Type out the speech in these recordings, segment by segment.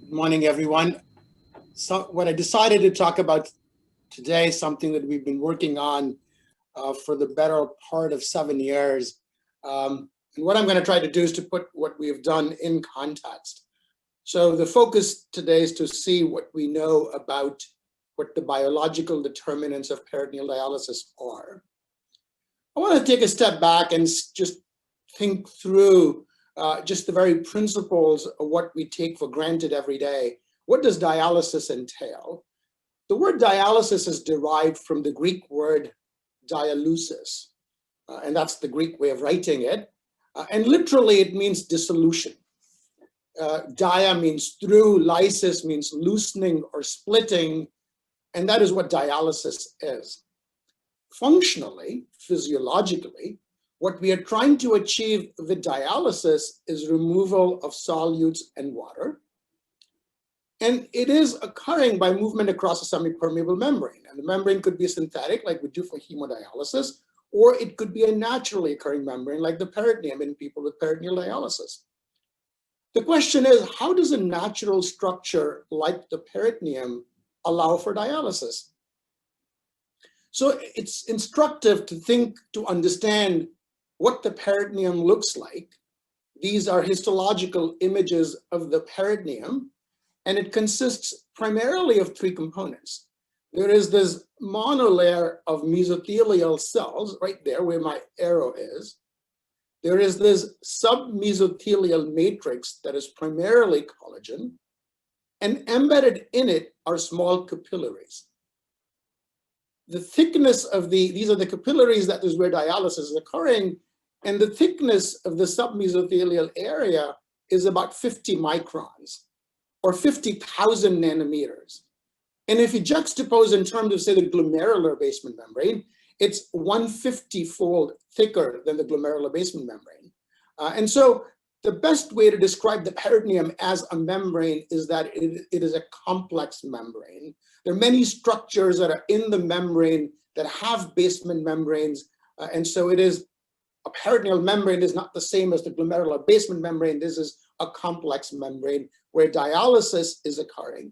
Good morning, everyone. So what I decided to talk about today is something that we've been working on for the better part of 7 years. And what I'm going to try to do is to put what we have done in context. So the focus today is to see what we know about what the biological determinants of peritoneal dialysis are. I want to take a step back and just think through just the very principles of what we take for granted every day. What does dialysis entail? The word dialysis is derived from the Greek word dialusis, and that's the Greek way of writing it. And literally it means dissolution. Dia means through, lysis means loosening or splitting, and that is what dialysis is. Functionally, physiologically, what we are trying to achieve with dialysis is removal of solutes and water. And it is occurring by movement across a semi-permeable membrane. And the membrane could be a synthetic, like we do for hemodialysis, or it could be a naturally occurring membrane, like the peritoneum in people with peritoneal dialysis. The question is, how does a natural structure like the peritoneum allow for dialysis? So it's instructive to understand what the peritoneum looks like. These are histological images of the peritoneum, and it consists primarily of three components. There is this monolayer of mesothelial cells right there where my arrow is. There is this submesothelial matrix that is primarily collagen, and embedded in it are small capillaries. The thickness of these are the capillaries, that is where dialysis is occurring, and the thickness of the submesothelial area is about 50 microns, or 50,000 nanometers. And if you juxtapose in terms of, say, the glomerular basement membrane, it's 150-fold thicker than the glomerular basement membrane. And so the best way to describe the peritoneum as a membrane is that it is a complex membrane. There are many structures that are in the membrane that have basement membranes, and so it is a peritoneal membrane is not the same as the glomerular basement membrane. This is a complex membrane where dialysis is occurring.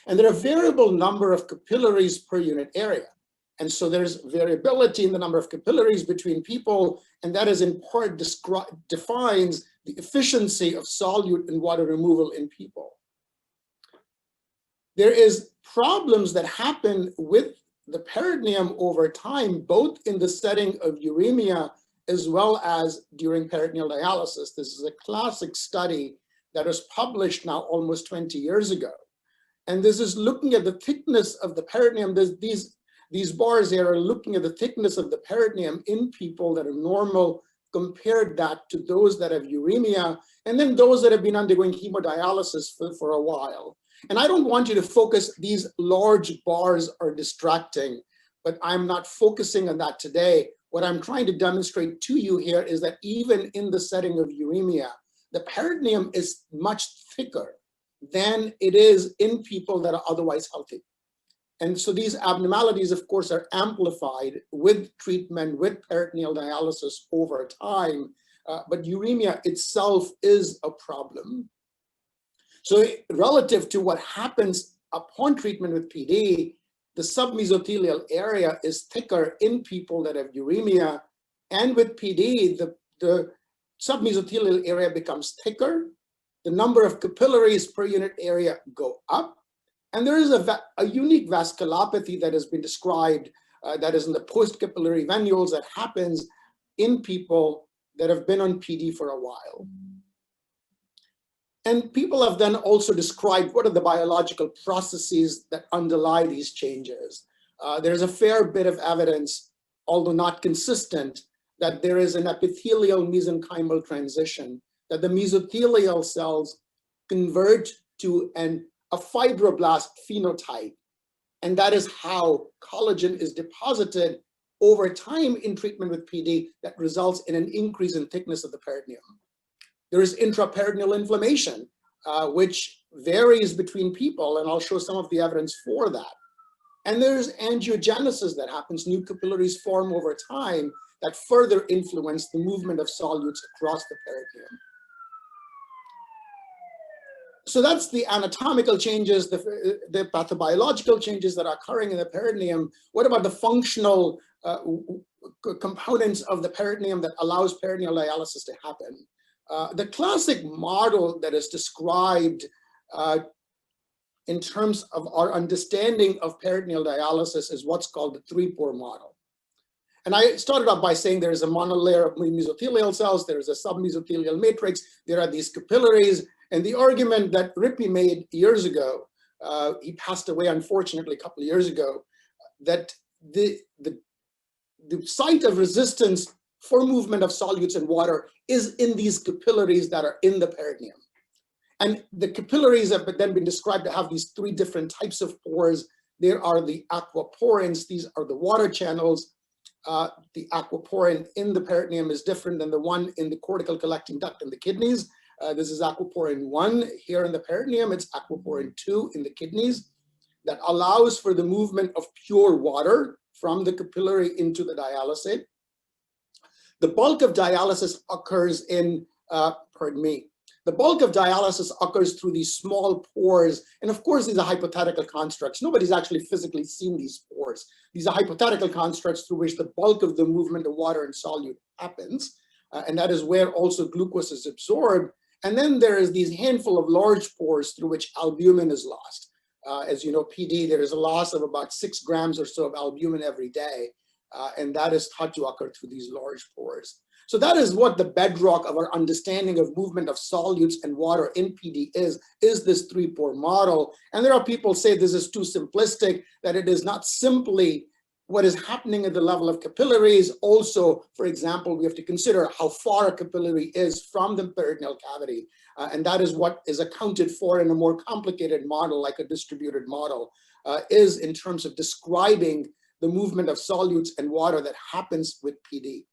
And there are a variable number of capillaries per unit area. And so there's variability in the number of capillaries between people, and that is in part defines the efficiency of solute and water removal in people. There is problems that happen with the peritoneum over time, both in the setting of uremia as well as during peritoneal dialysis. This is a classic study that was published now almost 20 years ago. And this is looking at the thickness of the peritoneum. These bars here are looking at the thickness of the peritoneum in people that are normal, compared that to those that have uremia, and then those that have been undergoing hemodialysis for a while. And I don't want you to focus, these large bars are distracting, but I'm not focusing on that today. What I'm trying to demonstrate to you here is that even in the setting of uremia, the peritoneum is much thicker than it is in people that are otherwise healthy. And so these abnormalities, of course, are amplified with treatment with peritoneal dialysis over time, but uremia itself is a problem. So relative to what happens upon treatment with PD, the submesothelial area is thicker in people that have uremia, and with PD, the submesothelial area becomes thicker, the number of capillaries per unit area go up, and there is a unique vasculopathy that has been described that is in the post-capillary venules that happens in people that have been on PD for a while. And people have then also described what are the biological processes that underlie these changes. There's a fair bit of evidence, although not consistent, that there is an epithelial mesenchymal transition, that the mesothelial cells convert to a fibroblast phenotype. And that is how collagen is deposited over time in treatment with PD that results in an increase in thickness of the peritoneum. There is intraperitoneal inflammation, which varies between people, and I'll show some of the evidence for that. And there's angiogenesis that happens. New capillaries form over time that further influence the movement of solutes across the peritoneum. So that's the anatomical changes, the pathobiological changes that are occurring in the peritoneum. What about the functional components of the peritoneum that allows peritoneal dialysis to happen? The classic model that is described in terms of our understanding of peritoneal dialysis is what's called the three-pore model. And I started off by saying there is a monolayer of mesothelial cells, there is a submesothelial matrix, there are these capillaries, and the argument that Rippey made years ago, he passed away unfortunately a couple of years ago, that the site of resistance for movement of solutes and water is in these capillaries that are in the peritoneum. And the capillaries have then been described to have these three different types of pores. There are the aquaporins, these are the water channels. The aquaporin in the peritoneum is different than the one in the cortical collecting duct in the kidneys. This is aquaporin 1 here in the peritoneum, it's aquaporin 2 in the kidneys that allows for the movement of pure water from the capillary into the dialysate. The bulk of dialysis occurs in, the bulk of dialysis occurs through these small pores. And of course, these are hypothetical constructs. Nobody's actually physically seen these pores. These are hypothetical constructs through which the bulk of the movement of water and solute happens. And that is where also glucose is absorbed. And then there is these handful of large pores through which albumin is lost. As you know, PD, there is a loss of about 6 grams or so of albumin every day. And that is thought to occur through these large pores. So that is what the bedrock of our understanding of movement of solutes and water in PD is this three-pore model. And there are people who say this is too simplistic, that it is not simply what is happening at the level of capillaries. Also, for example, we have to consider how far a capillary is from the peritoneal cavity. And that is what is accounted for in a more complicated model, like a distributed model, is in terms of describing the movement of solutes and water that happens with PD.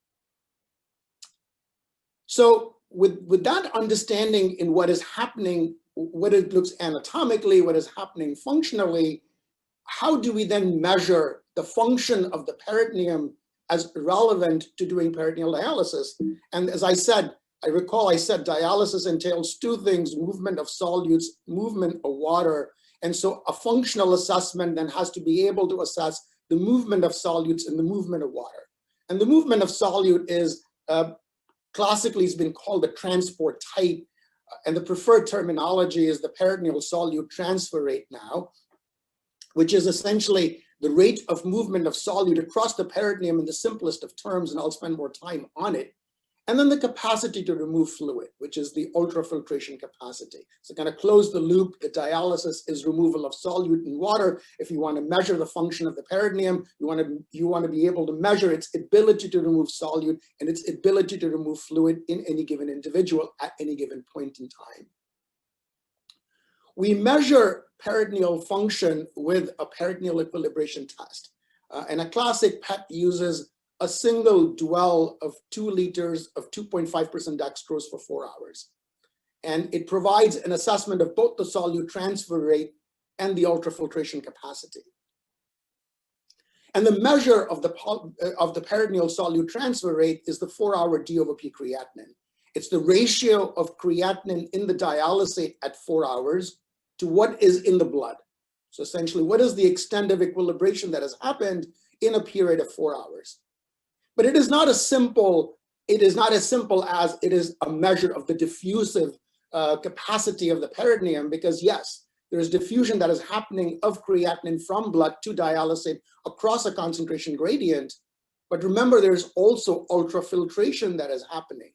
So with that understanding in what is happening, what it looks anatomically, what is happening functionally, how do we then measure the function of the peritoneum as relevant to doing peritoneal dialysis? And as I said, I recall I said dialysis entails two things: movement of solutes, movement of water. And so a functional assessment then has to be able to assess the movement of solutes and the movement of water. And the movement of solute is classically has been called the transport type, and the preferred terminology is the peritoneal solute transfer rate now, which is essentially the rate of movement of solute across the peritoneum in the simplest of terms, and I'll spend more time on it. And then the capacity to remove fluid, which is the ultrafiltration capacity. So kind of close the loop, the dialysis is removal of solute and water. If you want to measure the function of the peritoneum, you want to be able to measure its ability to remove solute and its ability to remove fluid in any given individual at any given point in time. We measure peritoneal function with a peritoneal equilibration test. And a classic PET uses a single dwell of 2 liters of 2.5% dextrose for 4 hours. And it provides an assessment of both the solute transfer rate and the ultrafiltration capacity. And the measure of the peritoneal solute transfer rate is the 4-hour D over P creatinine. It's the ratio of creatinine in the dialysate at 4 hours to what is in the blood. So essentially, what is the extent of equilibration that has happened in a period of 4 hours? But it is not as simple as it is a measure of the diffusive capacity of the peritoneum, because yes, there is diffusion that is happening of creatinine from blood to dialysate across a concentration gradient. But remember, there's also ultrafiltration that is happening.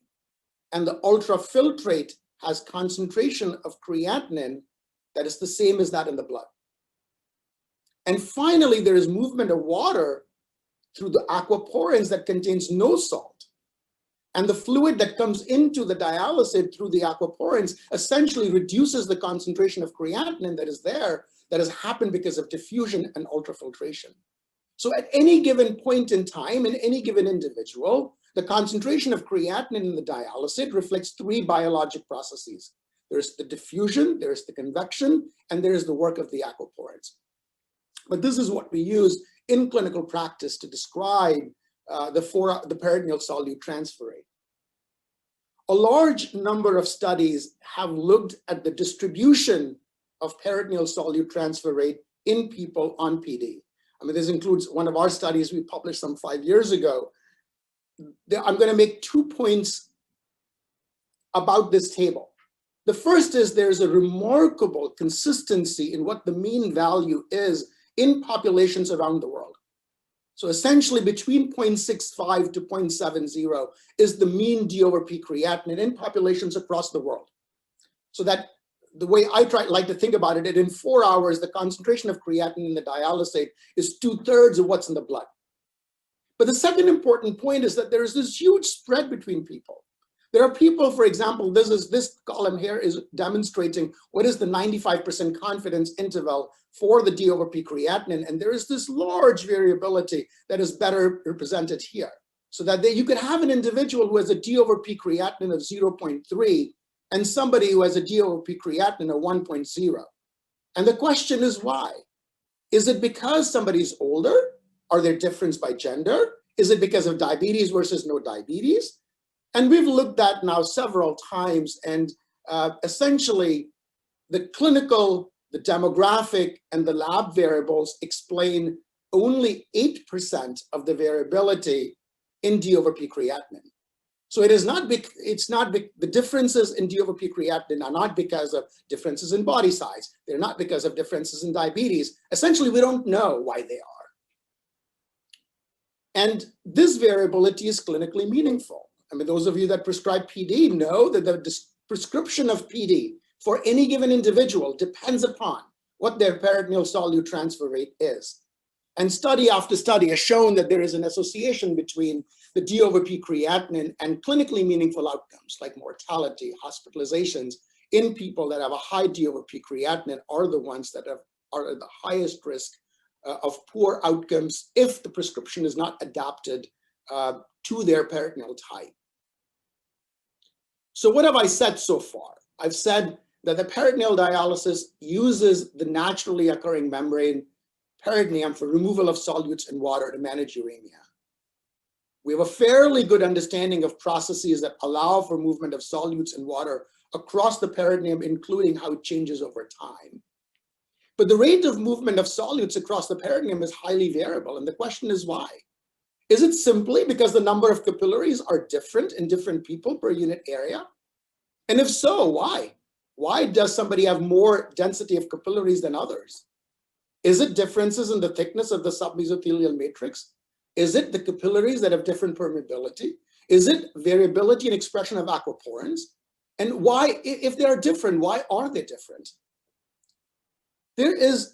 And the ultrafiltrate has concentration of creatinine that is the same as that in the blood. And finally, there is movement of water through the aquaporins that contains no salt. And the fluid that comes into the dialysate through the aquaporins essentially reduces the concentration of creatinine that is there, that has happened because of diffusion and ultrafiltration. So at any given point in time, in any given individual, the concentration of creatinine in the dialysate reflects 3 biologic processes. There's the diffusion, there's the convection, and there's the work of the aquaporins. But this is what we use in clinical practice to describe the peritoneal solute transfer rate. a large number of studies have looked at the distribution of peritoneal solute transfer rate in people on PD. I mean, this includes one of our studies we published some 5 years ago. I'm going to make 2 points about this table. The first is there's a remarkable consistency in what the mean value is in populations around the world. So essentially between 0.65 to 0.70 is the mean D over P creatinine in populations across the world. So that the way I like to think about it, in 4 hours, the concentration of creatinine in the dialysate is 2/3 of what's in the blood. But the second important point is that there is this huge spread between people. There are people, for example, this column here is demonstrating what is the 95% confidence interval for the D over P creatinine, and there is this large variability that is better represented here. So that you could have an individual who has a D over P creatinine of 0.3 and somebody who has a D over P creatinine of 1.0. And the question is why? Is it because somebody's older? Are there differences by gender? Is it because of diabetes versus no diabetes? And we've looked at now several times, and essentially the clinical, the demographic, and the lab variables explain only 8% of the variability in D over P creatinine. So it is not big, the differences in D over P creatinine are not because of differences in body size. They're not because of differences in diabetes. Essentially, we don't know why they are. And this variability is clinically meaningful. I mean, those of you that prescribe PD know that the prescription of PD for any given individual depends upon what their peritoneal solute transfer rate is. And study after study has shown that there is an association between the D over P creatinine and clinically meaningful outcomes like mortality, hospitalizations in people that have a high D over P creatinine are the ones that are at the highest risk of poor outcomes if the prescription is not adapted to their peritoneal type. So what have I said so far? I've said that the peritoneal dialysis uses the naturally occurring membrane peritoneum for removal of solutes in water to manage uremia. We have a fairly good understanding of processes that allow for movement of solutes in water across the peritoneum, including how it changes over time. But the rate of movement of solutes across the peritoneum is highly variable, and the question is why? Is it simply because the number of capillaries are different in different people per unit area? And if so, why? Why does somebody have more density of capillaries than others? Is it differences in the thickness of the submesothelial matrix? Is it the capillaries that have different permeability? Is it variability in expression of aquaporins? And why, if they are different, why are they different? There is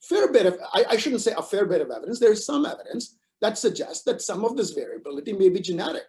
a fair bit of, I shouldn't say a fair bit of evidence, there is some evidence that suggests that some of this variability may be genetic.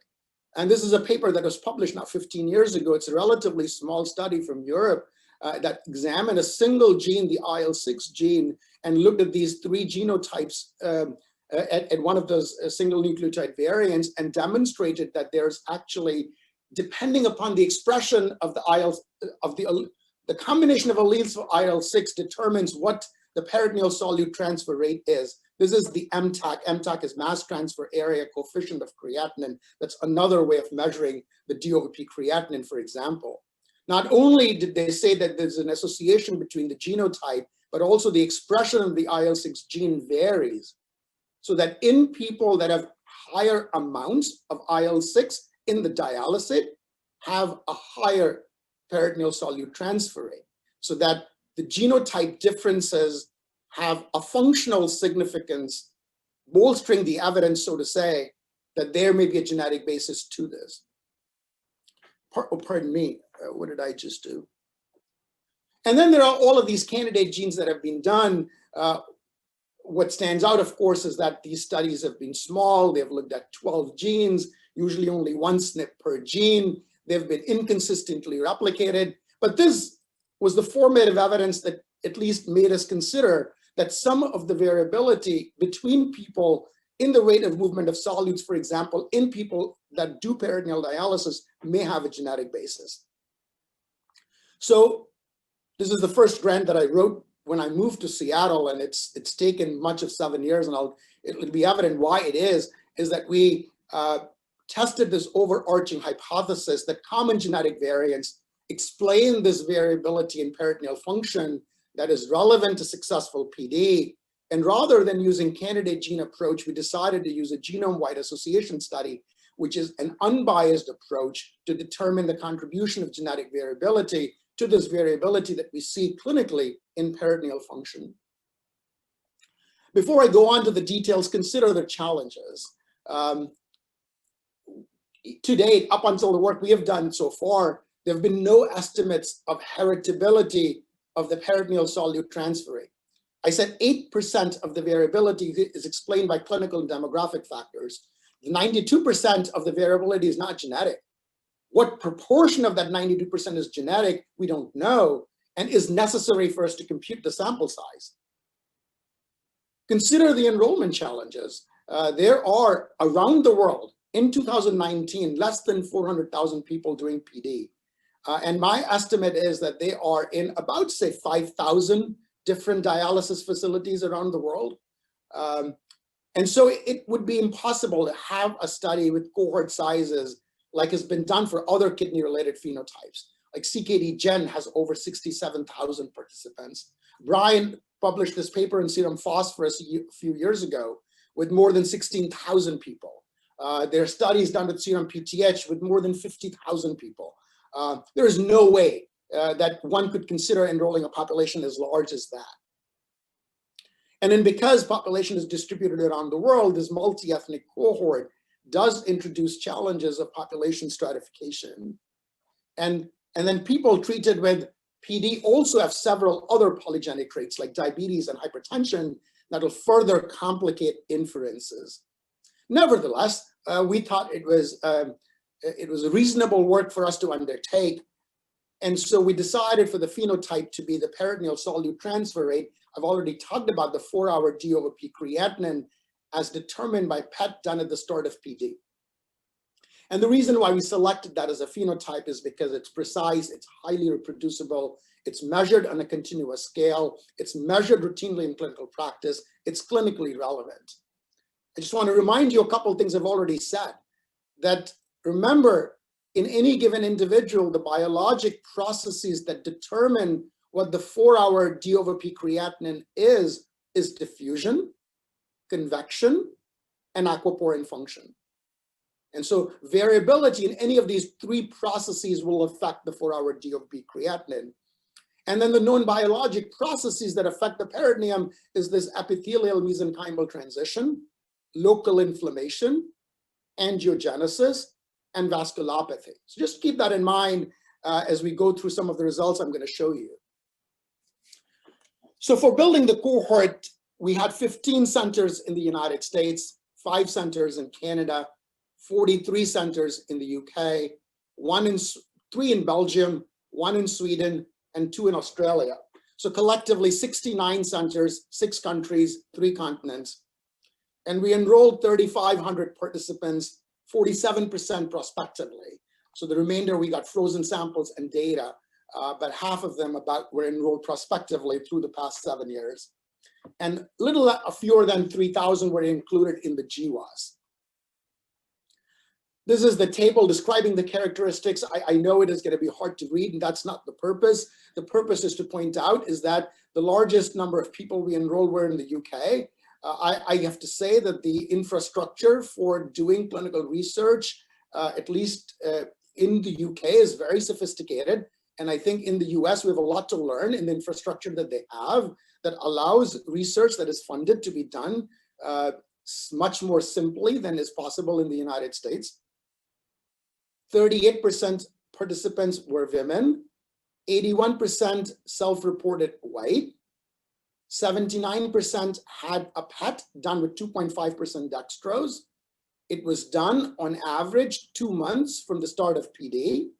And this is a paper that was published now 15 years ago. It's a relatively small study from Europe that examined a single gene, the IL-6 gene, and looked at these 3 genotypes at one of those single nucleotide variants and demonstrated that there's actually, depending upon the expression of the combination of alleles for IL-6 determines what the peritoneal solute transfer rate is. This is the MTAC. MTAC is mass transfer area coefficient of creatinine. That's another way of measuring the D over P creatinine, for example. Not only did they say that there's an association between the genotype, but also the expression of the IL-6 gene varies. So that in people that have higher amounts of IL-6 in the dialysate have a higher peritoneal solute transfer rate. So that the genotype differences have a functional significance, bolstering the evidence, so to say, that there may be a genetic basis to this. Pardon me, what did I just do? And then there are all of these candidate genes that have been done. What stands out, of course, is that these studies have been small. They've looked at 12 genes, usually only 1 SNP per gene. They've been inconsistently replicated. But this was the formative evidence that at least made us consider that some of the variability between people in the rate of movement of solutes, for example, in people that do peritoneal dialysis may have a genetic basis. So this is the first grant that I wrote when I moved to Seattle, and it's taken much of 7 years, and it'll be evident why it is that we tested this overarching hypothesis that common genetic variants explain this variability in peritoneal function that is relevant to successful PD. And rather than using candidate gene approach, we decided to use a genome-wide association study, which is an unbiased approach to determine the contribution of genetic variability to this variability that we see clinically in peritoneal function. Before I go on to the details, consider the challenges. To date, up until the work we have done so far, there have been no estimates of heritability of the peritoneal solute transfer rate. I said 8% of the variability is explained by clinical and demographic factors. 92% of the variability is not genetic. What proportion of that 92% is genetic, we don't know, and is necessary for us to compute the sample size. Consider the enrollment challenges. There are, around the world, in 2019, less than 400,000 people doing PD. And my estimate is that they are in about, say, 5,000 different dialysis facilities around the world. And so it would be impossible to have a study with cohort sizes like has been done for other kidney-related phenotypes. Like CKD-Gen has over 67,000 participants. Brian published this paper in Serum Phosphorus a few years ago with more than 16,000 people. There are studies done with Serum PTH with more than 50,000 people. There is no way that one could consider enrolling a population as large as that. And then because population is distributed around the world, this multi-ethnic cohort does introduce challenges of population stratification. And then people treated with PD also have several other polygenic traits like diabetes and hypertension that will further complicate inferences. Nevertheless, we thought it was a reasonable work for us to undertake. And so we decided for the phenotype to be the peritoneal solute transfer rate. I've already talked about the 4-hour D/P creatinine as determined by PET done at the start of PD. And the reason why we selected that as a phenotype is because it's precise, it's highly reproducible, it's measured on a continuous scale, it's measured routinely in clinical practice, it's clinically relevant. I just want to remind you a couple of things I've already said, that remember, in any given individual, the biologic processes that determine what the 4-hour D/P creatinine is diffusion, convection, and aquaporin function. And so variability in any of these three processes will affect the 4-hour D/P creatinine. And then the known biologic processes that affect the peritoneum is this epithelial mesenchymal transition, local inflammation, angiogenesis, and vasculopathy. So just keep that in mind as we go through some of the results I'm going to show you. So for building the cohort, we had 15 centers in the United States, 5 centers in Canada, 43 centers in the UK, 3 in Belgium, 1 in Sweden, and 2 in Australia. So collectively 69 centers, 6 countries, 3 continents. And we enrolled 3,500 participants, 47% prospectively. So the remainder, we got frozen samples and data, but half of them were enrolled prospectively through the past 7 years. And fewer than 3,000 were included in the GWAS. This is the table describing the characteristics. I know it is going to be hard to read, and that's not the purpose. The purpose is to point out is that the largest number of people we enrolled were in the UK. I have to say that the infrastructure for doing clinical research, at least in the UK, is very sophisticated. And I think in the US, we have a lot to learn in the infrastructure that they have that allows research that is funded to be done much more simply than is possible in the United States. 38% participants were women, 81% self-reported white, 79% had a PET done with 2.5% dextrose. It was done on average 2 months from the start of PD.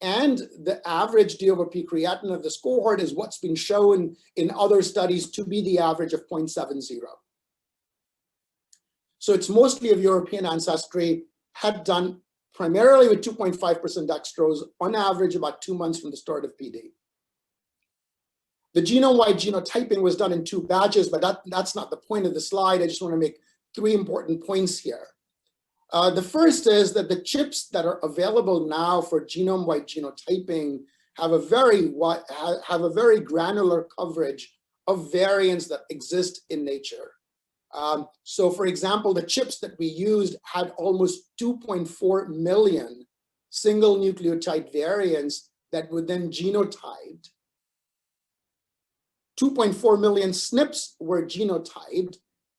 And the average D/P creatinine of this cohort is what's been shown in other studies to be the average of 0.70. So it's mostly of European ancestry, PET done primarily with 2.5% dextrose, on average about 2 months from the start of PD. The genome-wide genotyping was done in 2 batches, but that's not the point of the slide. I just want to make 3 important points here. The first is that the chips that are available now for genome-wide genotyping have a very granular coverage of variants that exist in nature. So for example, the chips that we used had almost 2.4 million single nucleotide variants that were then genotyped. 2.4 million SNPs were genotyped,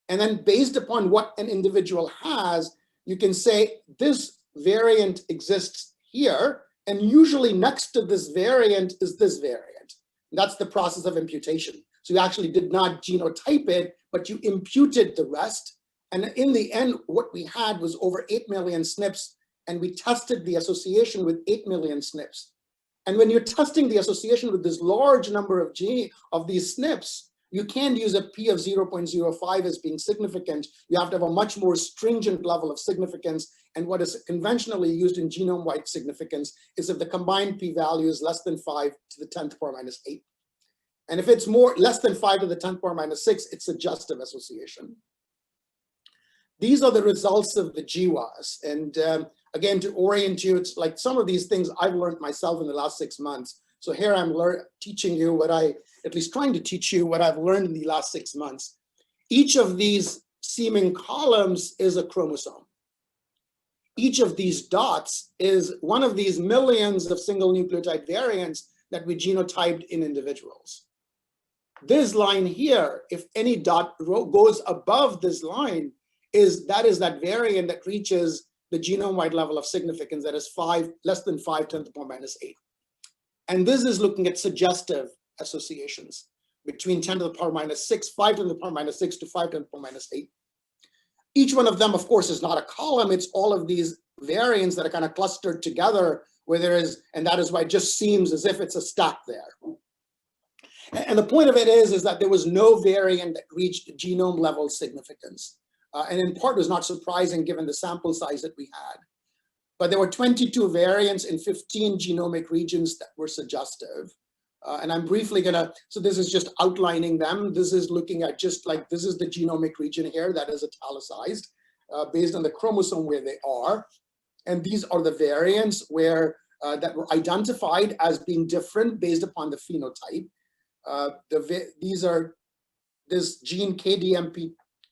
and then based upon what an individual has, you can say this variant exists here, and usually next to this variant is this variant. That's the process of imputation. So you actually did not genotype it, but you imputed the rest. And in the end, what we had was over 8 million SNPs, and we tested the association with 8 million SNPs. And when you're testing the association with this large number of these SNPs, you can't use a P of 0.05 as being significant. You have to have a much more stringent level of significance. And what is conventionally used in genome-wide significance is if the combined p-value is less than 5 to the 10th power minus 8. And if it's less than 5 to the 10th power minus 6, it's suggestive association. These are the results of the GWAS. And again, to orient you, it's like some of these things I've learned myself in the last 6 months. So here I'm teaching you at least trying to teach you what I've learned in the last 6 months. Each of these seeming columns is a chromosome. Each of these dots is one of these millions of single nucleotide variants that we genotyped in individuals. This line here, if any dot goes above this line, is that variant that reaches the genome-wide level of significance, that is less than 5 to the power minus 8. And this is looking at suggestive associations between 10 to the power minus 6, 5 to the power minus 6 to 5 to the power minus 8. Each one of them, of course, is not a column. It's all of these variants that are kind of clustered together where there is, and that is why it just seems as if it's a stack there. And the point of it is that there was no variant that reached genome level significance. And in part was not surprising given the sample size that we had. But there were 22 variants in 15 genomic regions that were suggestive. And I'm briefly so this is just outlining them. This is looking at this is the genomic region here that is italicized based on the chromosome where they are. And these are the variants that were identified as being different based upon the phenotype. This gene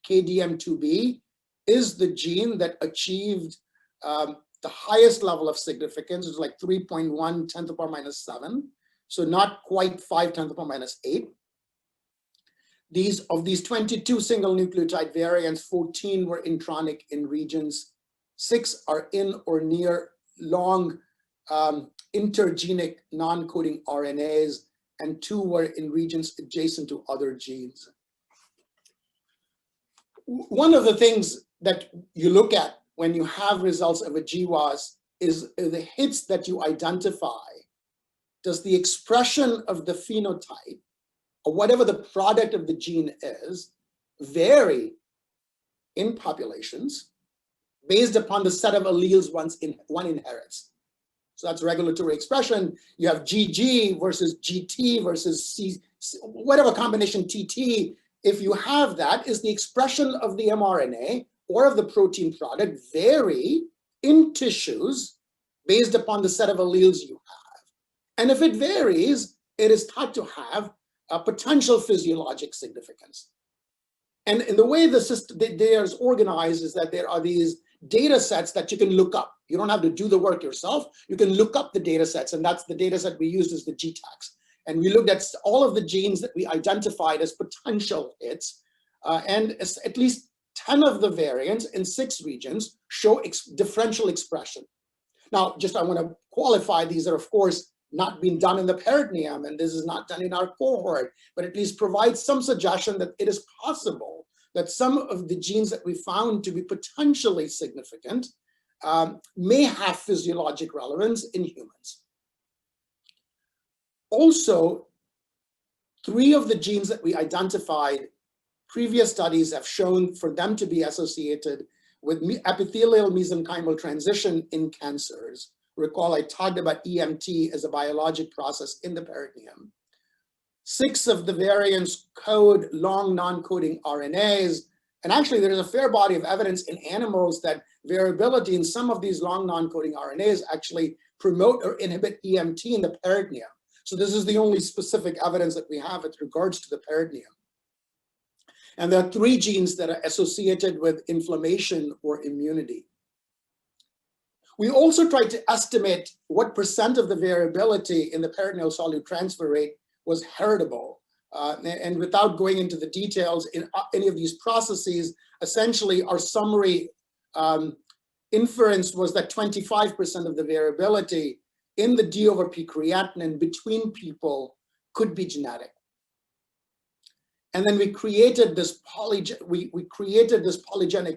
KDM2B is the gene that achieved the highest level of significance. It's like 3.1 10 to the power minus 7. So not quite 5 10 to the power minus 8. Of these 22 single nucleotide variants, 14 were intronic in regions, 6 are in or near long intergenic non-coding RNAs, and 2 were in regions adjacent to other genes. One of the things that you look at when you have results of a GWAS is the hits that you identify. Does the expression of the phenotype, or whatever the product of the gene is, vary in populations based upon the set of alleles one inherits? So that's regulatory expression. You have GG versus GT versus C, whatever combination TT. If you have that, is the expression of the mRNA or of the protein product vary in tissues based upon the set of alleles you have? And if it varies, it is thought to have a potential physiologic significance. And in the way the system there is organized is that there are these data sets that you can look up. You don't have to do the work yourself. You can look up the data sets, and that's the data set we used as the GTAX. And we looked at all of the genes that we identified as potential hits, and at least 10 of the variants in 6 regions show differential expression. Now, I want to qualify, these are, of course, not being done in the peritoneum, and this is not done in our cohort, but at least provides some suggestion that it is possible that some of the genes that we found to be potentially significant may have physiologic relevance in humans. Also, 3 of the genes that we identified, previous studies have shown for them to be associated with epithelial mesenchymal transition in cancers. Recall I talked about EMT as a biologic process in the peritoneum. 6 of the variants code long non-coding RNAs. And actually, there's a fair body of evidence in animals that variability in some of these long non-coding RNAs actually promote or inhibit EMT in the peritoneum. So this is the only specific evidence that we have with regards to the peritoneum. And there are 3 genes that are associated with inflammation or immunity. We also tried to estimate what % of the variability in the peritoneal solute transfer rate was heritable. And without going into the details in any of these processes, essentially our summary inference was that 25% of the variability in the D over P creatinine between people could be genetic. And then we created this polygenic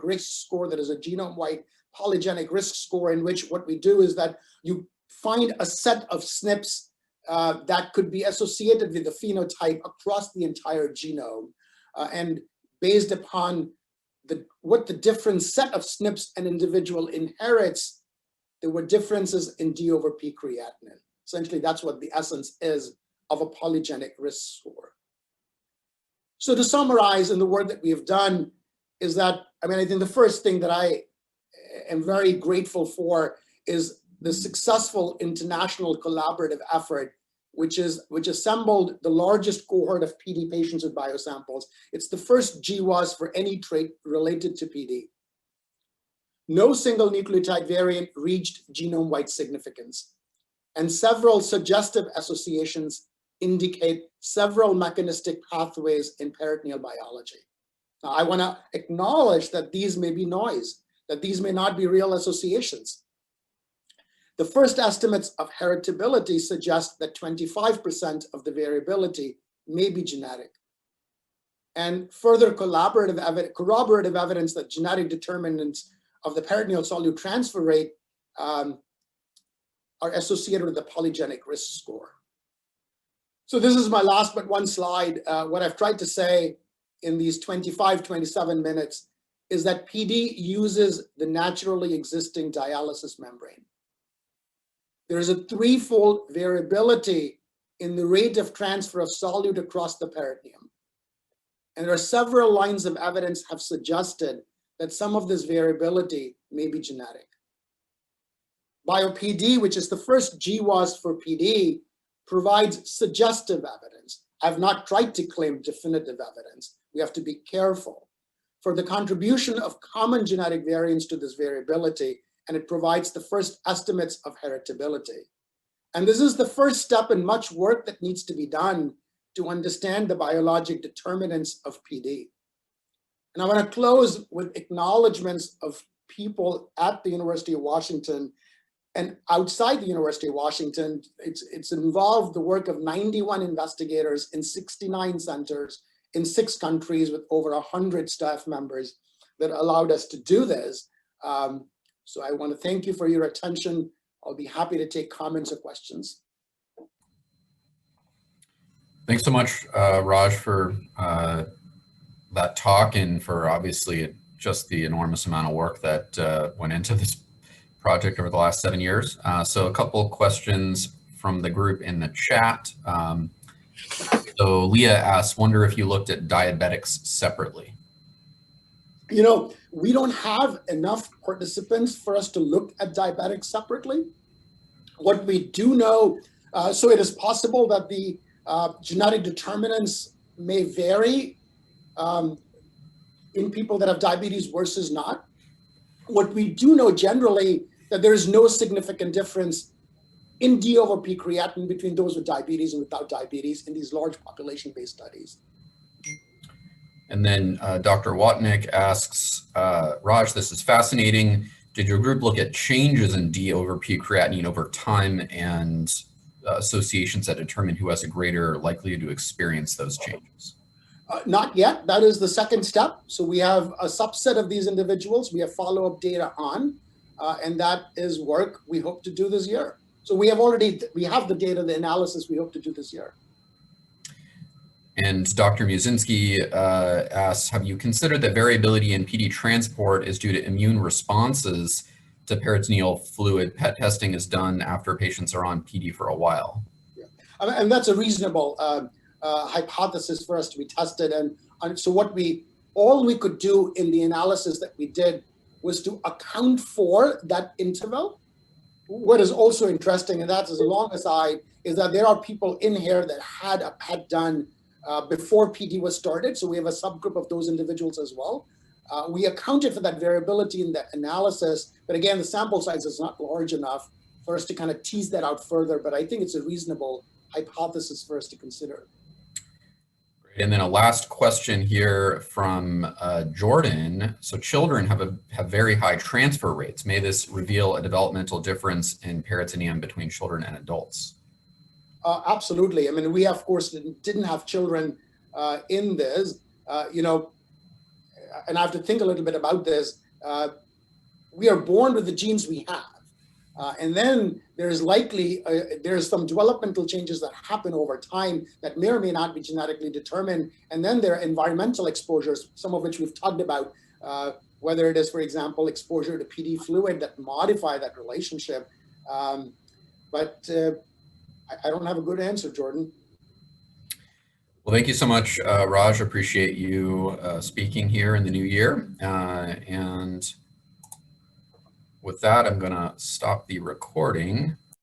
risk score that is a genome-wide polygenic risk score, in which what we do is that you find a set of SNPs that could be associated with the phenotype across the entire genome. And based upon what the different set of SNPs an individual inherits, there were differences in D over P creatinine. Essentially, that's what the essence is of a polygenic risk score. So to summarize, in the work that we have done is that, I think the first thing that I am very grateful for is the successful international collaborative effort, which assembled the largest cohort of PD patients with biosamples. It's the first GWAS for any trait related to PD. No single nucleotide variant reached genome-wide significance, and several suggestive associations indicate several mechanistic pathways in peritoneal biology. Now, I want to acknowledge that these may be noise, that these may not be real associations. The first estimates of heritability suggest that 25% of the variability may be genetic. And further corroborative evidence that genetic determinants of the peritoneal solute transfer rate are associated with the polygenic risk score. So this is my last but one slide. What I've tried to say in these 27 minutes is that PD uses the naturally existing dialysis membrane. There is a 3-fold variability in the rate of transfer of solute across the peritoneum. And there are several lines of evidence have suggested that some of this variability may be genetic. BioPD, which is the first GWAS for PD, provides suggestive evidence. I've not tried to claim definitive evidence. We have to be careful for the contribution of common genetic variants to this variability, and it provides the first estimates of heritability. And this is the first step in much work that needs to be done to understand the biologic determinants of PD. And I want to close with acknowledgements of people at the University of Washington and outside the University of Washington. It's involved the work of 91 investigators in 69 centers in 6 countries with over 100 staff members that allowed us to do this. So I want to thank you for your attention. I'll be happy to take comments or questions. Thanks so much, Raj, for that talk and for obviously just the enormous amount of work that went into this project over the last 7 years. So a couple of questions from the group in the chat. So Leah asks, wonder if you looked at diabetics separately. You know, we don't have enough participants for us to look at diabetics separately. What we do know, so it is possible that the genetic determinants may vary in people that have diabetes versus not. What we do know generally that there is no significant difference in D over P creatinine between those with diabetes and without diabetes in these large population-based studies. And then Dr. Watnick asks, Raj, this is fascinating. Did your group look at changes in D over P creatinine over time and associations that determine who has a greater likelihood to experience those changes? Not yet. That is the second step. So we have a subset of these individuals we have follow-up data on, and that is work we hope to do this year. So we have the data, the analysis we hope to do this year. And Dr. Musinski asks, have you considered that variability in PD transport is due to immune responses to peritoneal fluid? PET testing is done after patients are on PD for a while. Yeah. And that's a reasonable hypothesis for us to be tested. And so all we could do in the analysis that we did was to account for that interval. What is also interesting, and that's as a long aside, is that there are people in here that had a PET done before PD was started. So we have a subgroup of those individuals as well. We accounted for that variability in the analysis, but again, the sample size is not large enough for us to kind of tease that out further, but I think it's a reasonable hypothesis for us to consider. And then a last question here from Jordan. So children have very high transfer rates. May this reveal a developmental difference in peritoneum between children and adults? Absolutely. I mean, we of course didn't have children in this, you know, and I have to think a little bit about this. We are born with the genes we have. And then there's likely, there's some developmental changes that happen over time that may or may not be genetically determined. And then there are environmental exposures, some of which we've talked about, whether it is, for example, exposure to PD fluid that modify that relationship. But I don't have a good answer, Jordan. Well, thank you so much, Raj. Appreciate you speaking here in the new year. And with that, I'm going to stop the recording.